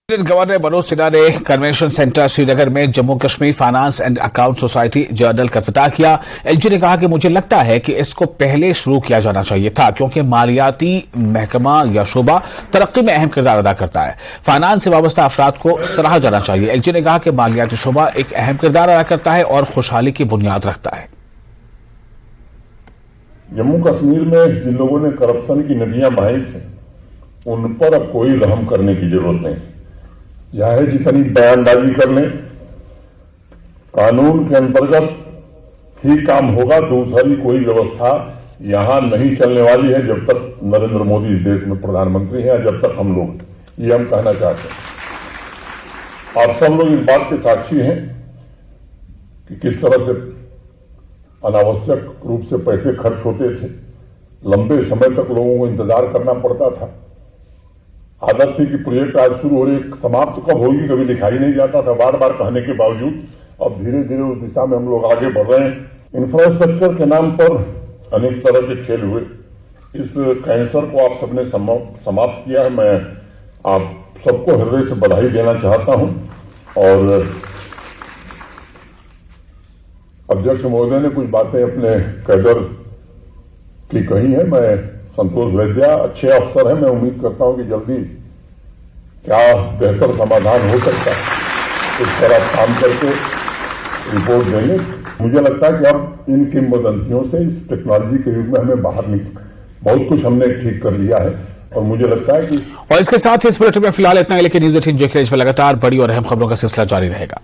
Governor Manoj Sinha ने convention centre Srinagar में Jammu Kashmir finance and account society journal का इफ्तिताह किया। एलजी ने कहा कि मुझे लगता है कि इसको पहले शुरू किया जाना चाहिए था, क्योंकि मालियाती महकमा या शोबा तरक्की में अहम किरदार अदा करता है। फाइनेंस से वाबस्ता अफराद को सराहा जाना चाहिए। एलजी ने कहा कि मालियाती शोबा एक अहम किरदार अदा करता है और खुशहाली की बुनियाद रखता है। जम्मू कश्मीर में जिन लोगों ने करप्शन की नदियां बहाई थी, उन पर अब कोई रहम करने की जरूरत नहीं। चाहे जितनी बयानबाजी कर लें, कानून के अंतर्गत ही काम होगा। दूसरी कोई व्यवस्था यहां नहीं चलने वाली है जब तक नरेंद्र मोदी इस देश में प्रधानमंत्री हैं, जब तक हम लोग, ये हम कहना चाहते हैं। आप सब लोग इस बात के साक्षी हैं कि किस तरह से अनावश्यक रूप से पैसे खर्च होते थे। लंबे समय तक लोगों को इंतजार करना पड़ता था। आदत थी कि प्रोजेक्ट आज शुरू हो रही, समाप्त कब होगी कभी दिखाई नहीं जाता था। बार बार कहने के बावजूद अब धीरे धीरे उस दिशा में हम लोग आगे बढ़ रहे हैं। इंफ्रास्ट्रक्चर के नाम पर अनेक तरह के खेल हुए। इस कैंसर को आप सबने समाप्त किया है। मैं आप सबको हृदय से बधाई देना चाहता हूं। और अध्यक्ष महोदय ने कुछ बातें अपने कैडर की कही है। मैं संतोष वैद्या अच्छे अफसर हैं, मैं उम्मीद करता हूं कि जल्दी क्या बेहतर समाधान हो सकता है इस पर आप काम करके रिपोर्ट देंगे। मुझे लगता है कि अब इन किंवदंतियों से इस टेक्नोलॉजी के युग में हमें बाहर बहुत कुछ हमने ठीक कर लिया है। और मुझे लगता है कि और इसके साथ ही इस बुलेटिन में फिलहाल इतना ही, लेकिन न्यूज 18 JK पर लगातार बड़ी और अहम खबरों का सिलसिला जारी रहेगा।